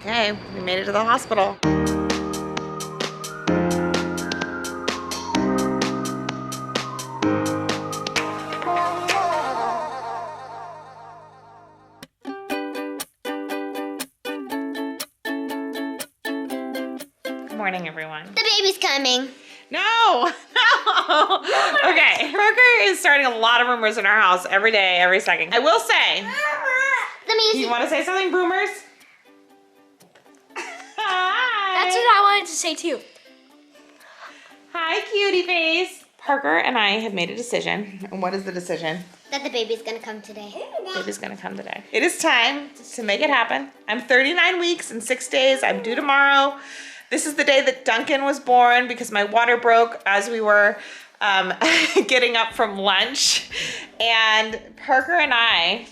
Okay, we made it to the hospital. Good morning, everyone. The baby's coming. No. Okay, Parker is starting a lot of rumors in our house every day, every second. I will say. You want to say something, boomers? Hi. That's what I wanted to say too. Hi, cutie face. Parker and I have made a decision. And what is the decision? That the baby's gonna come today. Baby's gonna come today. It is time to make it happen. I'm 39 weeks and 6 days. I'm due tomorrow. This is the day that Duncan was born because my water broke as we were getting up from lunch. And Parker and I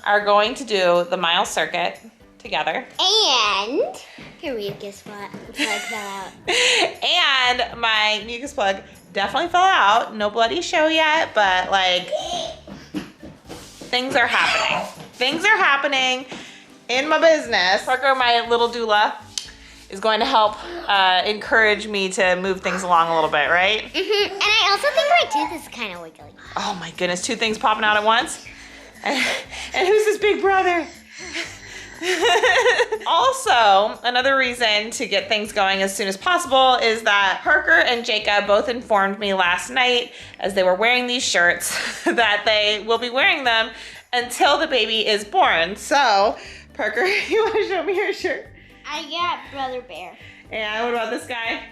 are going to do the mile circuit together. And your mucus plug fell out. And my mucus plug definitely fell out. No bloody show yet, but like things are happening. Things are happening in my business. Parker, my little doula, is going to help encourage me to move things along a little bit, right? Mm-hmm. And I also think my tooth is kind of wiggly. Oh my goodness, 2 things popping out at once? And who's this big brother? Also, another reason to get things going as soon as possible is that Parker and Jacob both informed me last night as they were wearing these shirts that they will be wearing them until the baby is born. So, Parker, you want to show me your shirt? I got Brother Bear. And what about this guy?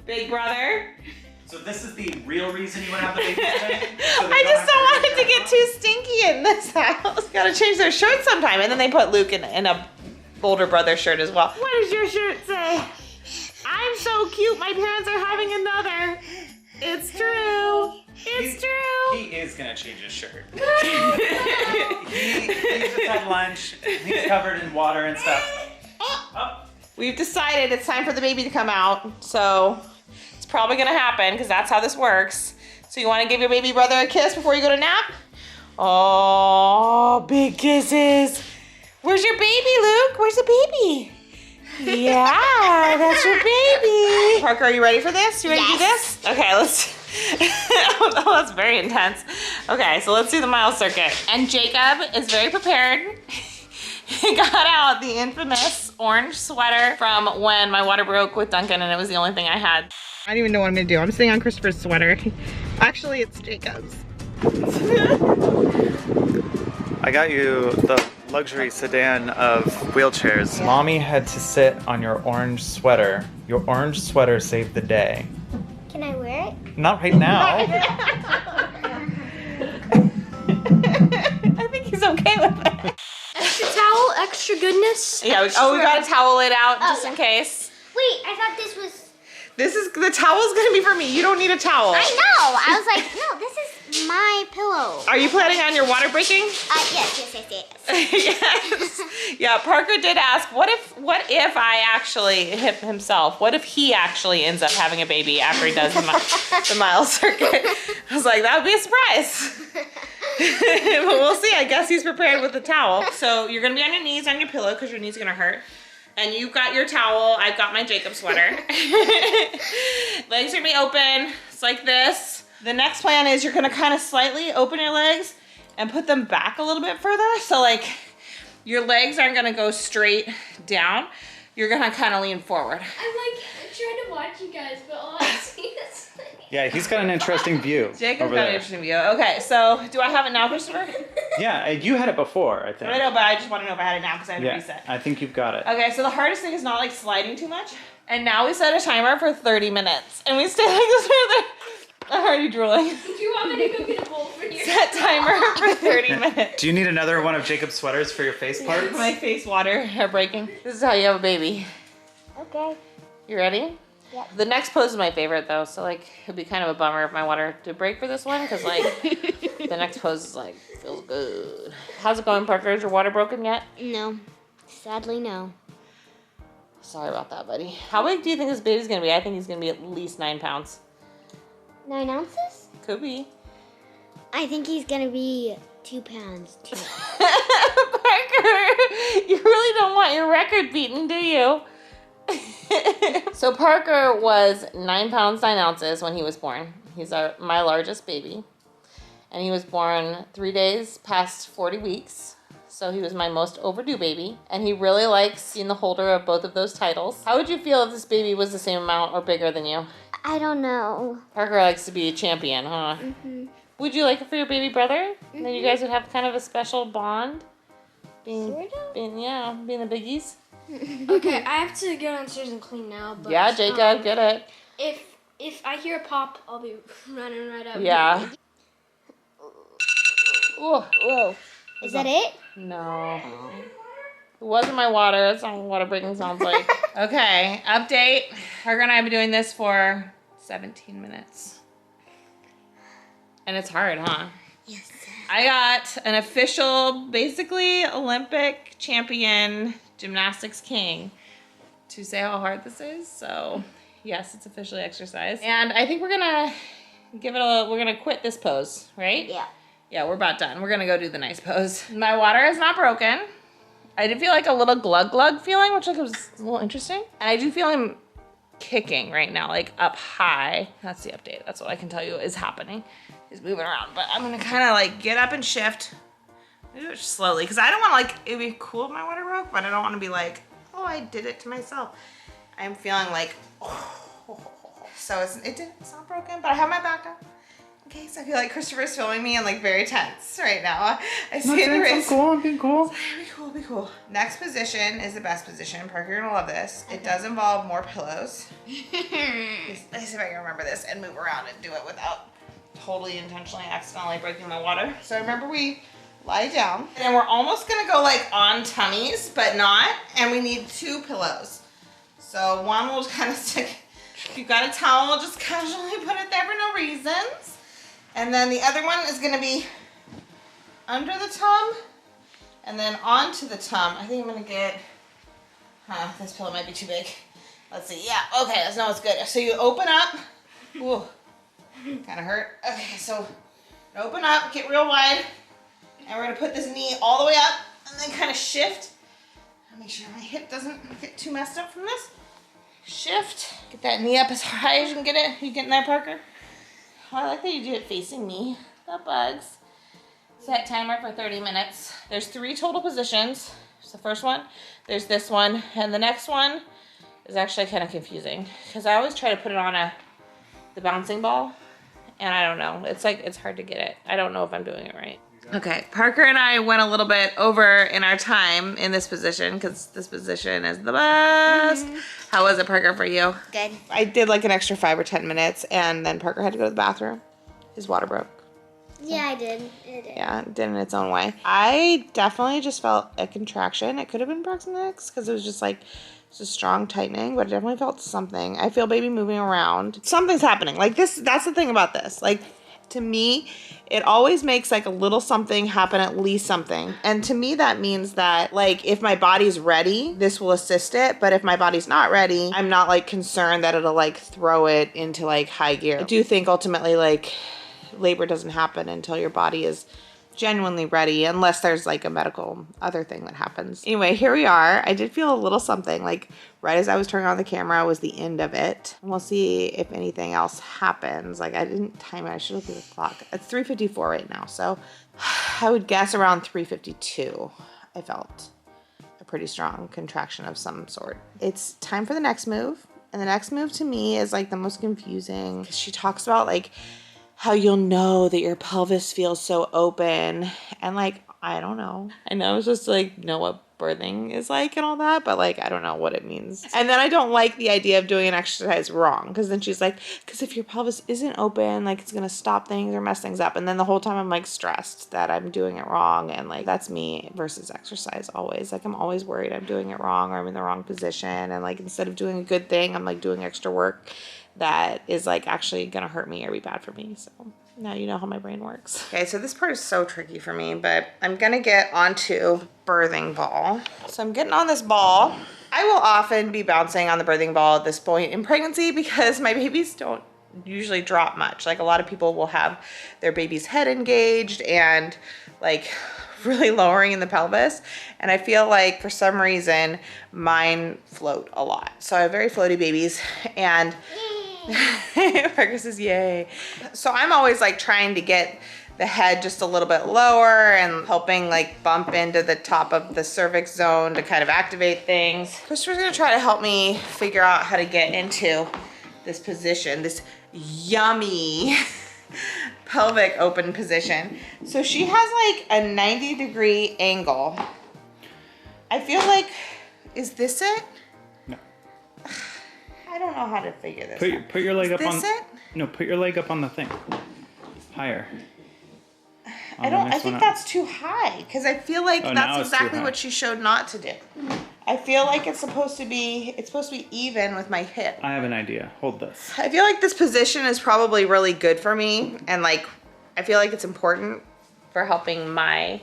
Big brother? So this is the real reason you want to have the baby today? So I just don't want it to get too stinky in this house. Gotta change their shirt sometime. And then they put Luke in a older brother shirt as well. What does your shirt say? I'm so cute. My parents are having another. It's true. It's true. He is going to change his shirt. he just had lunch. He's covered in water and stuff. Oh. We've decided it's time for the baby to come out. So it's probably gonna happen because that's how this works. So you wanna give your baby brother a kiss before you go to nap? Oh, big kisses. Where's your baby, Luke? Where's the baby? Yeah, that's your baby. Parker, are you ready for this? You ready to do this? Okay, let's. Oh, that's very intense. Okay, so let's do the mile circuit. And Jacob is very prepared. He got out the infamous orange sweater from when my water broke with Duncan and it was the only thing I had. I don't even know what I'm gonna do. I'm sitting on Christopher's sweater. Actually, it's Jacob's. I got you the luxury sedan of wheelchairs. Mommy had to sit on your orange sweater. Your orange sweater saved the day. Can I wear it? Not right now. I think he's okay with it. Extra towel, extra goodness. Yeah, we got a towel laid out just in case. Wait, I thought this was... The towel's gonna be for me. You don't need a towel. I know. I was like, no, this is my pillow. Are you planning on your water breaking? Yes. Yes. Yeah, Parker did ask, what if I actually hit himself? What if he actually ends up having a baby after he does the mile circuit? I was like, that would be a surprise. But we'll see. I guess he's prepared with the towel. So you're gonna be on your knees on your pillow because your knees are gonna hurt. And you've got your towel. I've got my Jacob sweater. Legs are gonna be open. It's like this. The next plan is you're gonna kind of slightly open your legs and put them back a little bit further. So like your legs aren't gonna go straight down. You're gonna kind of lean forward. I'm like trying to watch you guys, but all I see is... Yeah, he's got an interesting view. Jacob's over got an there. interesting view. Okay, so do I have it now, Christopher? Yeah, you had it before, I think. I know, but I just want to know if I had it now because I had to Yeah, reset. I think you've got it. Okay, so the hardest thing is not like sliding too much. And now we set a timer for 30 minutes. And we stay like this for I'm already drooling. Do you want me to go get a bowl for you? Set timer for 30 minutes. Do you need another one of Jacob's sweaters for your face parts? My face water are breaking. This is how you have a baby. Okay. You ready? Yep. The next pose is my favorite though, so like it'd be kind of a bummer if my water did break for this one, because like the next pose is like feels good. How's it going, Parker? Is your water broken yet? No. Sadly, no. Sorry about that, buddy. How big do you think this baby's gonna be? I think he's gonna be at least 9 pounds. 9 ounces? Could be. I think he's gonna be 2 pounds too. Parker, You really don't want your record beaten, do you? So Parker was 9 pounds 9 ounces when he was born. He's my largest baby. And he was born 3 days past 40 weeks. So he was my most overdue baby. And he really likes being the holder of both of those titles. How would you feel if this baby was the same amount or bigger than you? I don't know. Parker likes to be a champion, huh? Mm-hmm. Would you like it for your baby brother? Mm-hmm. Then you guys would have kind of a special bond? Being Sort of? the biggies? Okay, I have to go downstairs and clean now. But, Yeah, Jacob, get it. If I hear a pop, I'll be running right up. Yeah. Ooh. Whoa. Is that it? No. It wasn't my water. That's not what water breaking sounds like. Okay, update. Parker and I have been doing this for 17 minutes. And it's hard, huh? Yes. I got an official, basically Olympic champion gymnastics king to say how hard this is. So yes, it's officially exercise. And I think we're gonna we're gonna quit this pose, right? Yeah. Yeah, we're about done. We're gonna go do the nice pose. My water is not broken. I did feel like a little glug feeling, which was a little interesting. And I do feel him kicking right now, like up high. That's the update. That's what I can tell you is happening. He's moving around, but I'm gonna kind of like get up and shift. Do it slowly, because I don't want to it'd be cool if my water broke, but I don't want to be like, oh, I did it to myself. I'm feeling like, so it's not broken, but I have my backup. In case I feel like Christopher's filming me and like very tense right now. I see the wrist. I'm being cool. Be cool. Next position is the best position. Parker, you're gonna love this. Okay. It does involve more pillows. Let's see if I can remember this and move around and do it without totally intentionally accidentally breaking my water. So remember, we lie down and we're almost gonna go like on tummies, but not. And we need 2 pillows. So one will kind of stick. If you've got a towel, we'll just casually put it there for no reasons. And then the other one is gonna be under the tum and then onto the tum. I think I'm gonna get, this pillow might be too big. Let's see, yeah, okay, let's know it's good. So you open up, ooh, kind of hurt. Okay, so open up, get real wide, and we're gonna put this knee all the way up and then kind of shift. Make sure my hip doesn't get too messed up from this. Shift, get that knee up as high as you can get it. You getting there, Parker? Oh, I like that you do it facing me. The bugs. Set timer for 30 minutes. There's 3 total positions. There's the first one, there's this one, and the next one is actually kind of confusing because I always try to put it on the bouncing ball, and I don't know. It's like, it's hard to get it. I don't know if I'm doing it right. Okay, Parker and I went a little bit over in our time in this position because this position is the best. How was it, Parker, for you? Good. I did like an extra 5 or 10 minutes, and then Parker had to go to the bathroom. His water broke. Yeah, I did. It did. Yeah, it did in its own way. I definitely just felt a contraction. It could have been proximix because it was just like, it's a strong tightening, but I definitely felt something. I feel baby moving around. Something's happening. Like this, that's the thing about this. Like, to me, it always makes like a little something happen, at least something. And to me, that means that like if my body's ready, this will assist it. But if my body's not ready, I'm not like concerned that it'll like throw it into like high gear. I do think ultimately like labor doesn't happen until your body is genuinely ready, unless there's like a medical other thing that happens. Anyway, here we are. I did feel a little something like right as I was turning on the camera was the end of it. And we'll see if anything else happens. Like I didn't time it. I should look at the clock. It's 3:54 right now. So I would guess around 3:52 I felt a pretty strong contraction of some sort. It's time for the next move. And the next move to me is like the most confusing. She talks about like how you'll know that your pelvis feels so open, and like I don't know. I know it's just like know what birthing is like and all that, but like I don't know what it means. And then I don't like the idea of doing an exercise wrong, because then she's like, because if your pelvis isn't open, like it's gonna stop things or mess things up. And then the whole time I'm like stressed that I'm doing it wrong, and like that's me versus exercise always. Like I'm always worried I'm doing it wrong or I'm in the wrong position, and like instead of doing a good thing, I'm like doing extra work that is like actually gonna hurt me or be bad for me. So now you know how my brain works. Okay, so this part is so tricky for me, but I'm gonna get onto birthing ball. So I'm getting on this ball. I will often be bouncing on the birthing ball at this point in pregnancy because my babies don't usually drop much. Like a lot of people will have their baby's head engaged and like really lowering in the pelvis. And I feel like for some reason mine float a lot. So I have very floaty babies, and Parker says yay. So I'm always like trying to get the head just a little bit lower and helping like bump into the top of the cervix zone to kind of activate things. Christopher's gonna try to help me figure out how to get into this position, this yummy pelvic open position. So she has like a 90-degree angle. I feel like, is this it? No. I don't know how to figure this out. Put your leg Is up on. this it? No, put your leg up on the thing. Higher. I think that's too high, because I feel like now that's it's too exactly high. what she showed not to do. I feel like it's supposed to be even with my hip. I have an idea. Hold this. I feel like this position is probably really good for me, and like I feel like it's important for helping my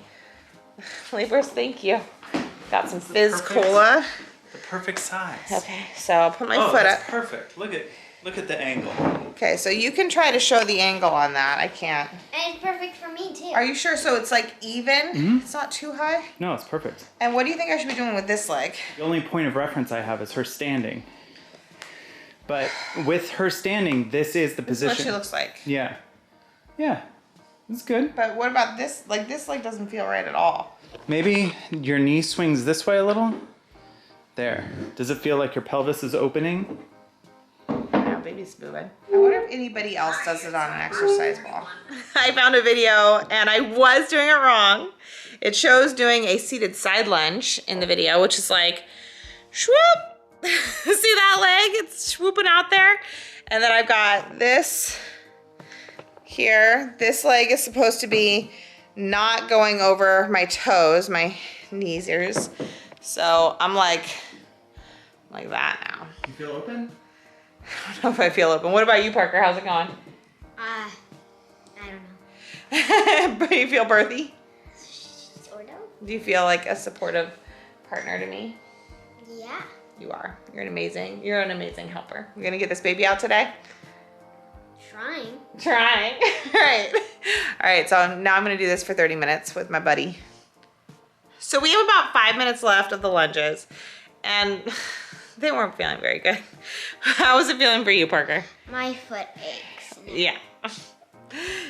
labors. Thank you. Got some fizz perfect. cola. The perfect size. Okay, so I'll put my Oh, foot that's up. perfect. Look at the angle. Okay, so you can try to show the angle on that. I can't. And it's perfect for me too. Are you sure? So it's like even? Mm-hmm. It's not too high? No, it's perfect. And what do you think I should be doing with this leg? The only point of reference I have is her standing. But with her standing, this is the This is position. what she looks like. Yeah. Yeah. It's good. But what about this? Like this leg doesn't feel right at all. Maybe your knee swings this way a little. There. Does it feel like your pelvis is opening? Yeah, baby's moving. I wonder if anybody else does it on an exercise ball. I found a video and I was doing it wrong. It shows doing a seated side lunge in the video, which is like, swoop. See that leg? It's swooping out there. And then I've got this here. This leg is supposed to be not going over my toes, my knees, ears. So I'm like that now. You feel open? I don't know if I feel open. What about you, Parker? How's it going? I don't know. But you feel birthy? Sort of. Do you feel like a supportive partner to me? Yeah. You are. You're an amazing helper. You're gonna get this baby out today? Trying. Trying. All right, so now I'm gonna do this for 30 minutes with my buddy. So we have about 5 minutes left of the lunges, and they weren't feeling very good. How was it feeling for you, Parker? My foot aches. Yeah.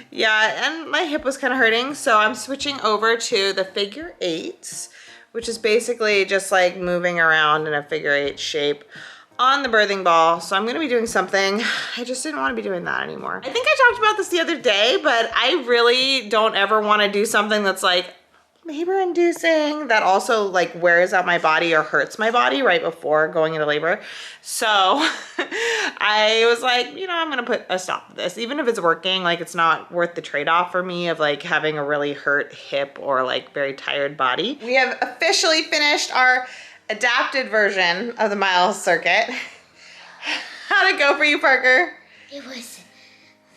Yeah, and my hip was kind of hurting, so I'm switching over to the figure eights, which is basically just like moving around in a figure eight shape on the birthing ball. So I'm gonna be doing something. I just didn't want to be doing that anymore. I think I talked about this the other day, but I really don't ever want to do something that's like labor inducing that also like wears out my body or hurts my body right before going into labor. So I was like, you know, I'm gonna put a stop to this. Even if it's working, like it's not worth the trade-off for me of like having a really hurt hip or like very tired body. We have officially finished our adapted version of the Miles circuit. How'd it go for you, Parker? It was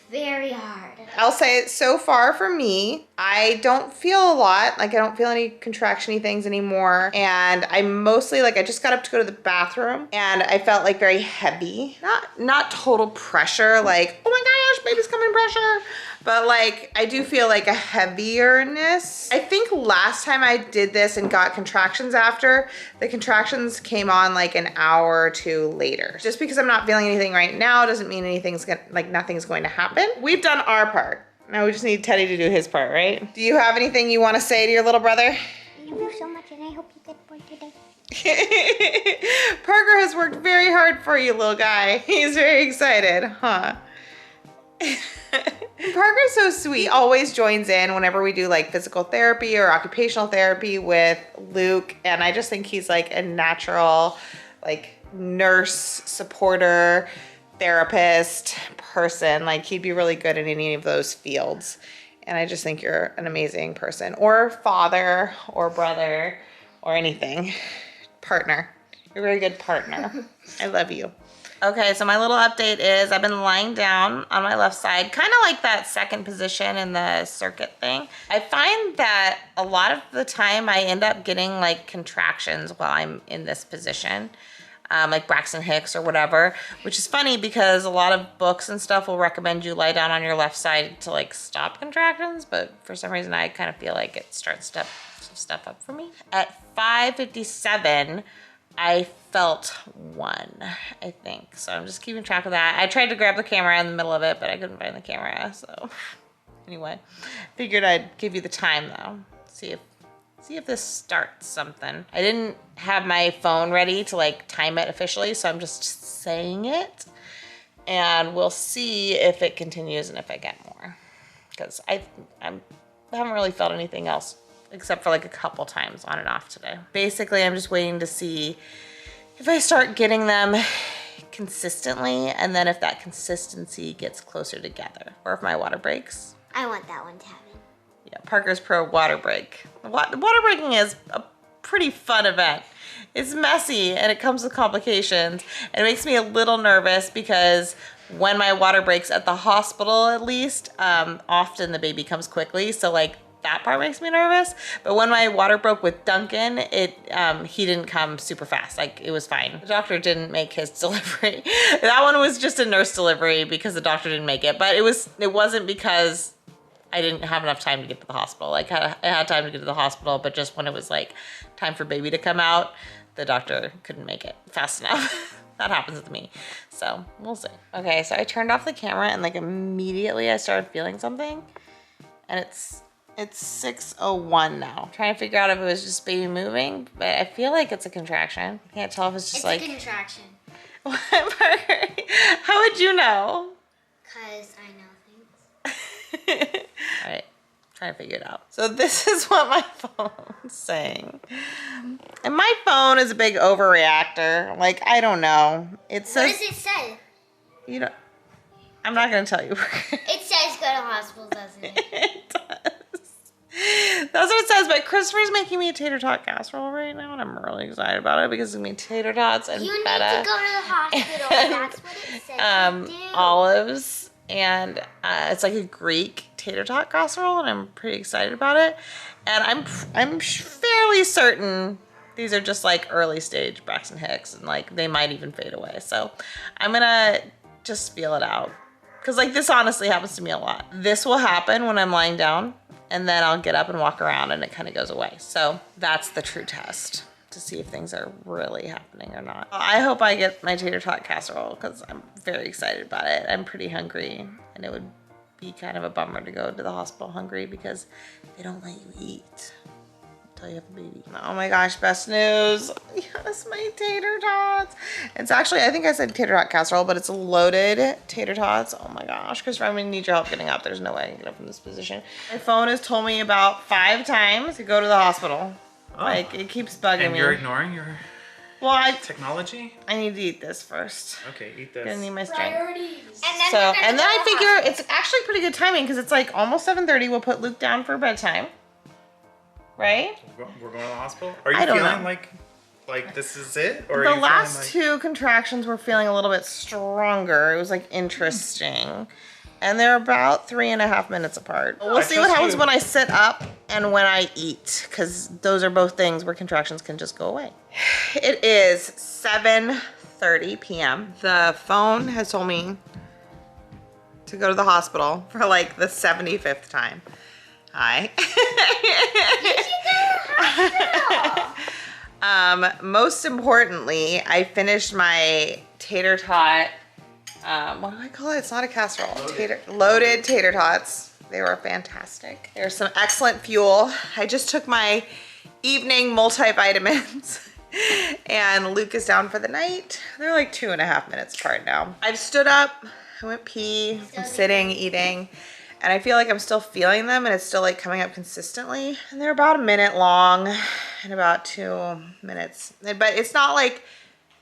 very hard. I'll say so far for me, I don't feel a lot. Like I don't feel any contraction-y things anymore. And I mostly like, I just got up to go to the bathroom and I felt like very heavy. Not total pressure, like, oh my gosh, baby's coming pressure. But like, I do feel like a heavierness. I think last time I did this and got contractions after, the contractions came on like an hour or two later. Just because I'm not feeling anything right now doesn't mean nothing's going to happen. We've done our part. Now we just need Teddy to do his part, right? Do you have anything you want to say to your little brother? I love you so much and I hope you get born today. Parker has worked very hard for you, little guy. He's very excited, huh? Parker's so sweet. Always joins in whenever we do like physical therapy or occupational therapy with Luke. And I just think he's like a natural like nurse, supporter, therapist person. Like he'd be really good in any of those fields. And I just think you're an amazing person, or father or brother or anything. Partner. You're a very good partner. I love you. Okay, so my little update is I've been lying down on my left side, kind of like that second position in the circuit thing. I find that a lot of the time I end up getting like contractions while I'm in this position. like Braxton Hicks or whatever, which is funny because a lot of books and stuff will recommend you lie down on your left side to like stop contractions, but for some reason I kind of feel like it starts to step up for me. At 5:57, I felt 1, I think. So I'm just keeping track of that. I tried to grab the camera in the middle of it, but I couldn't find the camera, so anyway. Figured I'd give you the time though. See if this starts something. I didn't have my phone ready to like time it officially, so I'm just saying it. And we'll see if it continues and if I get more. Because I haven't really felt anything else except for like a couple times on and off today. Basically, I'm just waiting to see if I start getting them consistently, and then if that consistency gets closer together, or if my water breaks. I want that one to happen. Yeah, Parker's pro water break. Water breaking is a pretty fun event. It's messy and it comes with complications, and it makes me a little nervous because when my water breaks at the hospital, at least, often the baby comes quickly. So like that part makes me nervous. But when my water broke with Duncan, he didn't come super fast. Like it was fine. The doctor didn't make his delivery. That one was just a nurse delivery because the doctor didn't make it. But it wasn't because I didn't have enough time to get to the hospital. Like I had time to get to the hospital, but just when it was like time for baby to come out, the doctor couldn't make it fast enough. That happens with me. So we'll see. Okay, so I turned off the camera and like immediately I started feeling something, and it's 6:01 now. I'm trying to figure out if it was just baby moving, but I feel like it's a contraction. I can't tell if it's just It's a contraction. What, Parker? How would you know? Because I know things. All right, trying to figure it out. So this is what my phone's saying. And my phone is a big overreactor. Like, I don't know. It says, What does it say? you know, I'm not going to tell you. It says go to hospital, doesn't it? It does. That's what it says, but Christopher's making me a tater tot casserole right now, and I'm really excited about it because it's going to be tater tots and You need feta. to go to the hospital. That's what it says to do. Olives, and it's like a Greek tater tot casserole, and I'm pretty excited about it. And I'm fairly certain these are just like early stage Braxton Hicks, and like they might even fade away. So I'm gonna just feel it out, because like this honestly happens to me a lot. This will happen when I'm lying down, and then I'll get up and walk around and it kind of goes away. So that's the true test to see if things are really happening or not. I hope I get my tater tot casserole because I'm very excited about it. I'm pretty hungry, and it would be kind of a bummer to go to the hospital hungry because they don't let you eat until you have a baby. Oh my gosh, best news. Yes, my tater tots. It's actually, I think I said tater tot casserole, but it's loaded tater tots. Oh my gosh, Christopher, I'm gonna need your help getting up. There's no way I can get up from this position. My phone has told me about 5 times to go to the hospital. Oh. Like, it keeps bugging me. And you're ignoring your technology? I need to eat this first. Okay, eat I'm gonna this. need my strength. Priorities. And then I figure it's actually pretty good timing because it's like almost 7:30. We'll put Luke down for bedtime. Right? We're going to the hospital? Are you I don't feeling know. like this is it? Or are The you last feeling 2 contractions were feeling a little bit stronger. It was like interesting. And they're about 3.5 minutes apart. We'll see what trust happens you. when I sit up and when I eat, because those are both things where contractions can just go away. It is 7:30 p.m. The phone has told me to go to the hospital for like the 75th time. Hi. Most importantly, I finished my tater tot. What do I call it? It's not a casserole. Loaded tater tots. They were fantastic. There's some excellent fuel. I just took my evening multivitamins and Luke is down for the night. They're like 2.5 minutes apart now. I've stood up, I went pee, I'm sitting, eating, and I feel like I'm still feeling them, and it's still like coming up consistently. And they're about 1 minute long and about 2 minutes. But it's not like,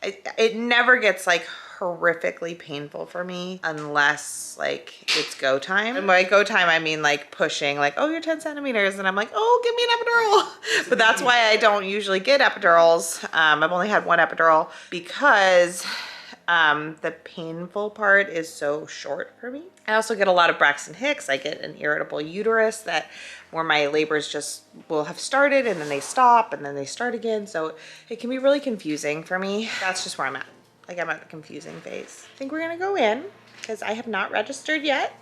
it never gets like horrifically painful for me unless like it's go time. And by go time, I mean like pushing, like, oh, you're 10 centimeters. And I'm like, oh, give me an epidural. But that's why I don't usually get epidurals. I've only had 1 epidural because the painful part is so short for me. I also get a lot of Braxton Hicks. I get an irritable uterus where my labors just will have started and then they stop and then they start again. So it can be really confusing for me. That's just where I'm at. Like I'm at the confusing phase. I think we're gonna go in because I have not registered yet.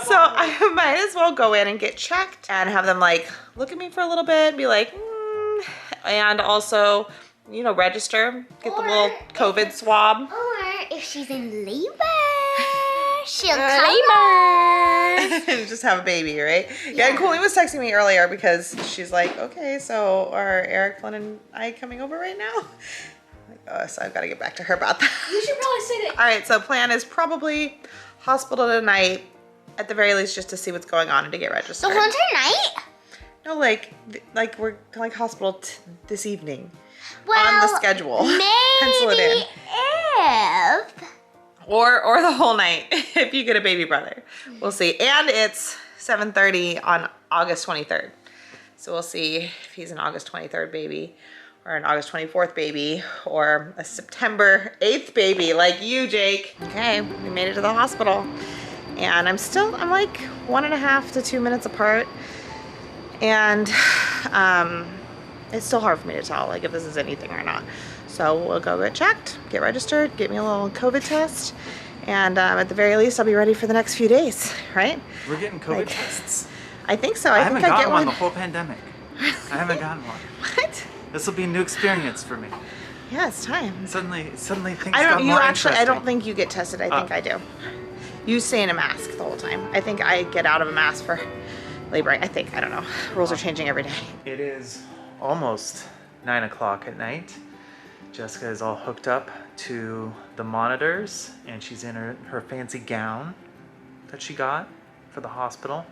So I might as well go in and get checked and have them like look at me for a little bit and be like, and also, you know, register, get the little COVID swab. Or if she's in labor, she'll come. Just have a baby, right? Yeah, and Cooley was texting me earlier because she's like, okay, so are Eric, Flynn, and I coming over right now? Like, oh, so I've got to get back to her about that. You should probably say that. All right, so plan is probably hospital tonight, at the very least, just to see what's going on and to get registered. The whole night? No, like we're like hospital this evening. Well, on the schedule. Pencil it in. If Or the whole night if you get a baby brother. We'll see. And it's 7:30 on August 23rd. So we'll see if he's an August 23rd baby or an August 24th baby or a September 8th baby like you, Jake. Okay, we made it to the hospital. And I'm like 1.5 to 2 minutes apart. And it's still hard for me to tell like if this is anything or not. So we'll go get checked, get registered, get me a little COVID test, and at the very least, I'll be ready for the next few days, right? We're getting COVID tests. I think so. I I haven't think I gotten get one one. the whole pandemic. I haven't gotten one. What? This will be a new experience for me. Yeah, it's time. Suddenly things I got don't. You more actually. I don't interesting. think you get tested. I think I do. You stay in a mask the whole time. I think I get out of a mask for laboring. I think. I don't know. Rules are changing every day. It is almost 9 o'clock at night. Jessica is all hooked up to the monitors and she's in her fancy gown that she got for the hospital.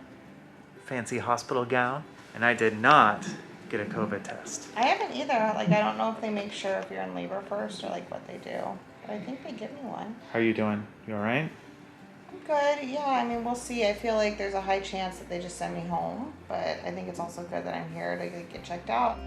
Fancy hospital gown. And I did not get a COVID test. I haven't either. Like I don't know if they make sure if you're in labor first or like what they do. But I think they give me one. How are you doing? You all right? I'm good. Yeah, I mean, we'll see. I feel like there's a high chance that they just send me home, but I think it's also good that I'm here to get checked out.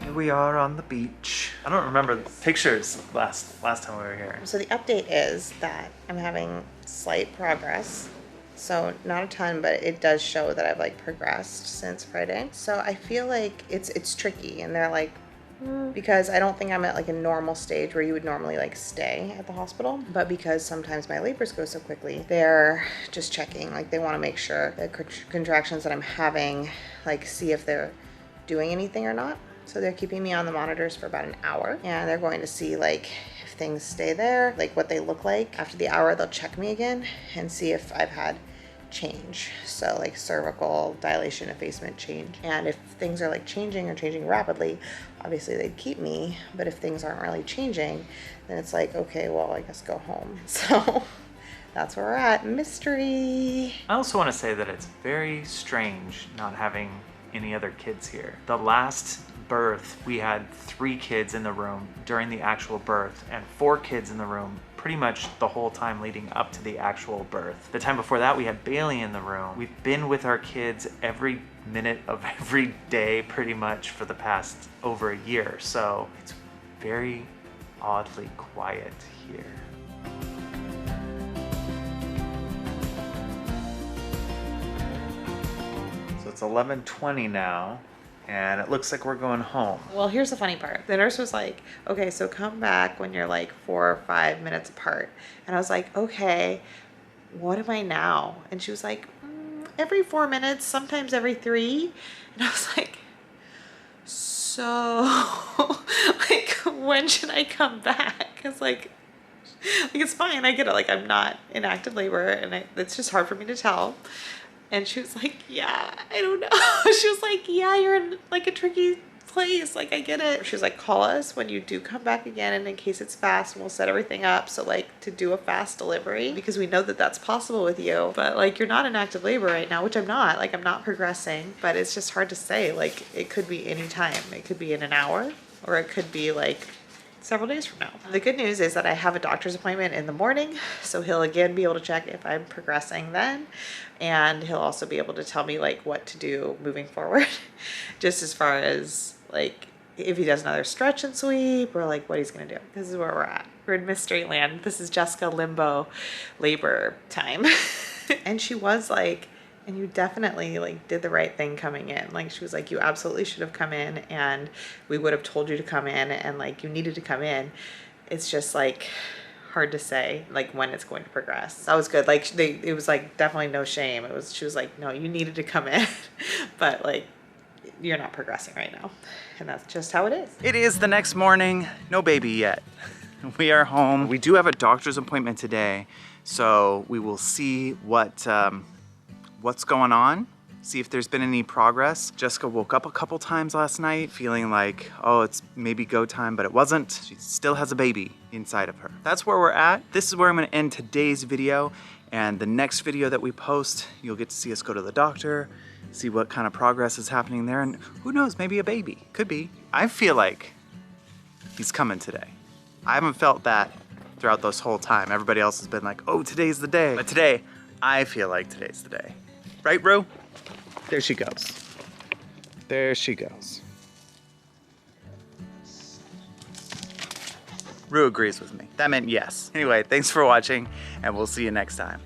Here we are on the beach. I don't remember the pictures last time we were here. So the update is that I'm having slight progress. So not a ton, but it does show that I've like progressed since Friday. So I feel like it's tricky, and they're like, because I don't think I'm at like a normal stage where you would normally like stay at the hospital, but because sometimes my labors go so quickly, they're just checking. Like they want to make sure the contractions that I'm having, like see if they're doing anything or not. So they're keeping me on the monitors for about an hour, and they're going to see like if things stay there, like what they look like. After the hour, they'll check me again and see if I've had change. So like cervical dilation, effacement change. And if things are like changing or changing rapidly, obviously they'd keep me. But if things aren't really changing, then it's like, okay, well, I guess go home. So that's where we're at. Mystery. I also want to say that it's very strange not having any other kids here. The last birth, we had 3 kids in the room during the actual birth and 4 kids in the room pretty much the whole time leading up to the actual birth. The time before that, we had Bailey in the room. We've been with our kids every minute of every day pretty much for the past over a year. So it's very oddly quiet here. So it's 11:20 now. And it looks like we're going home. Well, here's the funny part. The nurse was like, okay, so come back when you're like 4 or 5 minutes apart. And I was like, okay, what am I now? And she was like, every 4 minutes, sometimes every 3. And I was like, so like, when should I come back? Cause like it's fine. I get it. Like I'm not in active labor and it's just hard for me to tell. And she was like, yeah, I don't know. She was like, yeah, you're in like a tricky place. Like, I get it. She was like, call us when you do come back again. And in case it's fast, we'll set everything up. So like to do a fast delivery, because we know that that's possible with you. But like, you're not in active labor right now, which I'm not. Like, I'm not progressing, but it's just hard to say. Like, it could be any time. It could be in an hour, or it could be like several days from now. The good news is that I have a doctor's appointment in the morning, so he'll again be able to check if I'm progressing then, and he'll also be able to tell me like what to do moving forward, just as far as like if he does another stretch and sweep or like what he's gonna do. This is where we're at. We're in mystery land. This is Jessica limbo labor time. And she was like, and you definitely like did the right thing coming in. Like she was like, you absolutely should have come in and we would have told you to come in and like you needed to come in. It's just like hard to say like when it's going to progress. That was good. Like it was like definitely no shame. She was like, no, you needed to come in, but like you're not progressing right now. And that's just how it is. It is the next morning, no baby yet. We are home. We do have a doctor's appointment today, so we will see what's going on, see if there's been any progress. Jessica woke up a couple times last night feeling like, oh, it's maybe go time, but it wasn't. She still has a baby inside of her. That's where we're at. This is where I'm gonna end today's video, and the next video that we post, you'll get to see us go to the doctor, see what kind of progress is happening there, and who knows, maybe a baby. Could be. I feel like he's coming today. I haven't felt that throughout this whole time. Everybody else has been like, oh, today's the day. But today, I feel like today's the day. Right, Rue? There she goes. There she goes. Rue agrees with me. That meant yes. Anyway, thanks for watching, and we'll see you next time.